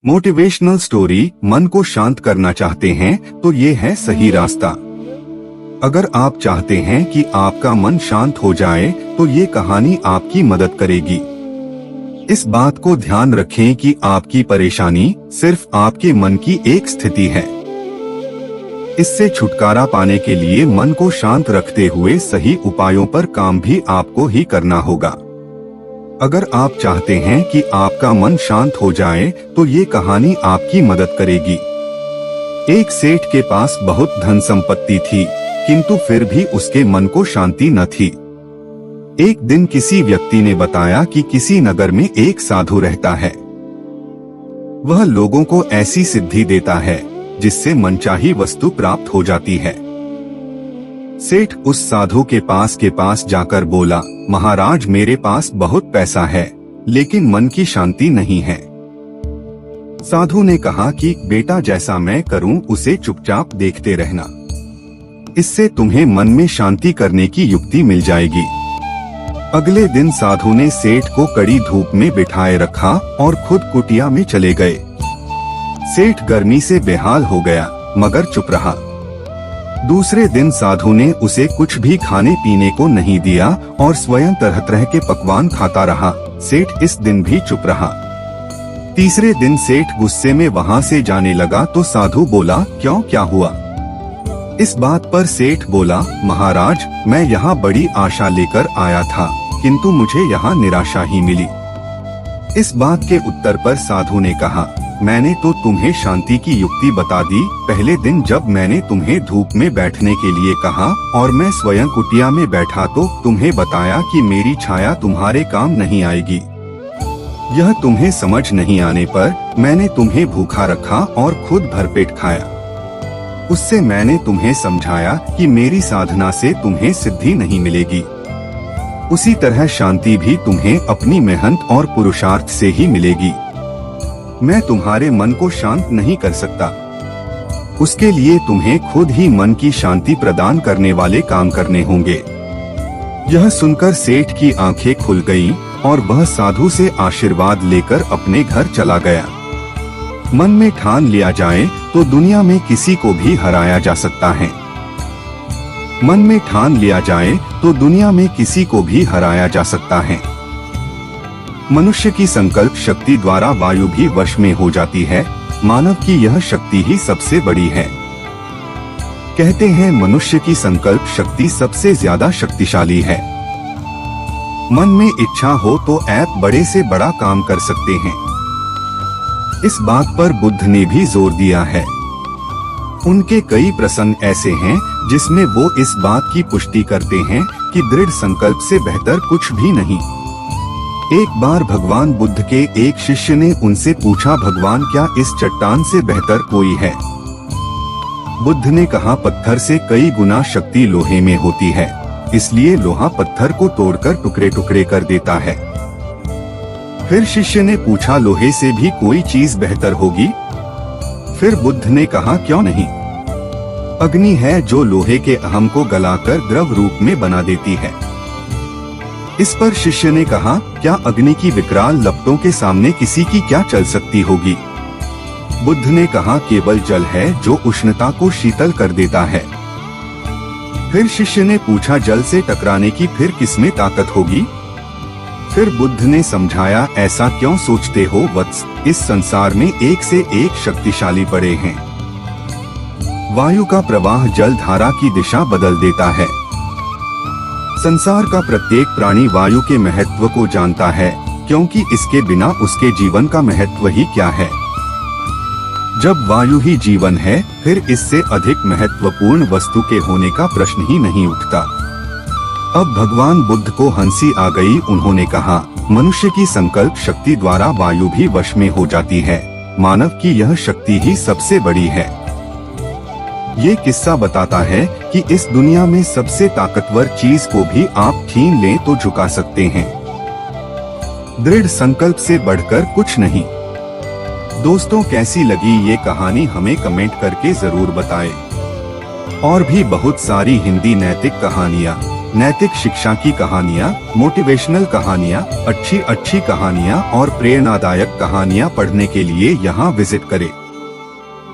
Motivational story मन को शांत करना चाहते हैं तो ये है सही रास्ता। अगर आप चाहते हैं कि आपका मन शांत हो जाए तो ये कहानी आपकी मदद करेगी। इस बात को ध्यान रखें कि आपकी परेशानी सिर्फ आपके मन की एक स्थिति है। इससे छुटकारा पाने के लिए मन को शांत रखते हुए सही उपायों पर काम भी आपको ही करना होगा। अगर आप चाहते हैं कि आपका मन शांत हो जाए तो ये कहानी आपकी मदद करेगी। एक सेठ के पास बहुत धन संपत्ति थी, किंतु फिर भी उसके मन को शांति न थी। एक दिन किसी व्यक्ति ने बताया कि किसी नगर में एक साधु रहता है। वह लोगों को ऐसी सिद्धि देता है जिससे मनचाही वस्तु प्राप्त हो जाती है। सेठ उस साधु के पास जाकर बोला, महाराज मेरे पास बहुत पैसा है लेकिन मन की शांति नहीं है। साधु ने कहा कि बेटा जैसा मैं करूं उसे चुपचाप देखते रहना, इससे तुम्हें मन में शांति करने की युक्ति मिल जाएगी। अगले दिन साधु ने सेठ को कड़ी धूप में बिठाए रखा और खुद कुटिया में चले गए। सेठ गर्मी से बेहाल हो गया मगर चुप रहा। दूसरे दिन साधु ने उसे कुछ भी खाने पीने को नहीं दिया और स्वयं तरह तरह के पकवान खाता रहा। सेठ इस दिन भी चुप रहा। तीसरे दिन सेठ गुस्से में वहां से जाने लगा तो साधु बोला, क्यों, क्या हुआ? इस बात पर सेठ बोला, महाराज मैं यहाँ बड़ी आशा लेकर आया था किंतु मुझे यहाँ निराशा ही मिली। इस बात के उत्तर पर साधु ने कहा, मैंने तो तुम्हें शांति की युक्ति बता दी। पहले दिन जब मैंने तुम्हें धूप में बैठने के लिए कहा और मैं स्वयं कुटिया में बैठा तो तुम्हें बताया कि मेरी छाया तुम्हारे काम नहीं आएगी। यह तुम्हें समझ नहीं आने पर मैंने तुम्हें भूखा रखा और खुद भरपेट खाया। उससे मैंने तुम्हें समझाया कि मेरी साधना से तुम्हें सिद्धि नहीं मिलेगी। उसी तरह शांति भी तुम्हें अपनी मेहनत और पुरुषार्थ से ही मिलेगी। मैं तुम्हारे मन को शांत नहीं कर सकता। उसके लिए तुम्हें खुद ही मन की शांति प्रदान करने वाले काम करने होंगे। यह सुनकर सेठ की आंखें खुल गईं और वह साधु से आशीर्वाद लेकर अपने घर चला गया। मन में ठान लिया जाए तो दुनिया में किसी को भी हराया जा सकता है। मन में ठान लिया जाए तो दुनिया में किसी को भी हराया जा सकता है। मनुष्य की संकल्प शक्ति द्वारा वायु भी वश में हो जाती है। मानव की यह शक्ति ही सबसे बड़ी है। कहते हैं मनुष्य की संकल्प शक्ति सबसे ज्यादा शक्तिशाली है। मन में इच्छा हो तो आप बड़े से बड़ा काम कर सकते हैं। इस बात पर बुद्ध ने भी जोर दिया है। उनके कई प्रसंग ऐसे हैं जिसमें वो इस बात की पुष्टि करते हैं कि दृढ़ संकल्प से बेहतर कुछ भी नहीं। एक बार भगवान बुद्ध के एक शिष्य ने उनसे पूछा, भगवान क्या इस चट्टान से बेहतर कोई है? बुद्ध ने कहा, पत्थर से कई गुना शक्ति लोहे में होती है, इसलिए लोहा पत्थर को तोड़कर टुकड़े टुकड़े कर देता है। फिर शिष्य ने पूछा, लोहे से भी कोई चीज बेहतर होगी? फिर बुद्ध ने कहा, क्यों नहीं? अग्नि है जो लोहे के अहम को गलाकर द्रव रूप में बना देती है। इस पर शिष्य ने कहा, क्या अग्नि की विकराल लपटों के सामने किसी की क्या चल सकती होगी? बुद्ध ने कहा, केवल जल है जो उष्णता को शीतल कर देता है। फिर शिष्य ने पूछा, जल से टकराने की फिर किसमें ताकत होगी? फिर बुद्ध ने समझाया, ऐसा क्यों सोचते हो वत्स, इस संसार में एक से एक शक्तिशाली पड़े हैं। वायु का प्रवाह जल धारा की दिशा बदल देता है। संसार का प्रत्येक प्राणी वायु के महत्व को जानता है, क्योंकि इसके बिना उसके जीवन का महत्व ही क्या है। जब वायु ही जीवन है फिर इससे अधिक महत्वपूर्ण वस्तु के होने का प्रश्न ही नहीं उठता। अब भगवान बुद्ध को हंसी आ गई। उन्होंने कहा, मनुष्य की संकल्प शक्ति द्वारा वायु भी वश में हो जाती है। मानव की यह शक्ति ही सबसे बड़ी है। ये किस्सा बताता है कि इस दुनिया में सबसे ताकतवर चीज को भी आप छीन लें तो झुका सकते हैं। दृढ़ संकल्प से बढ़कर कुछ नहीं। दोस्तों, कैसी लगी ये कहानी हमें कमेंट करके जरूर बताएं। और भी बहुत सारी हिंदी नैतिक कहानियाँ नैतिक शिक्षा की कहानियाँ, मोटिवेशनल कहानियाँ, अच्छी अच्छी कहानियाँ और प्रेरणादायक कहानियाँ पढ़ने के लिए यहाँ विजिट करें।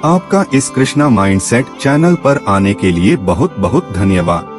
आपका इस कृष्णा माइंडसेट चैनल पर आने के लिए बहुत बहुत धन्यवाद।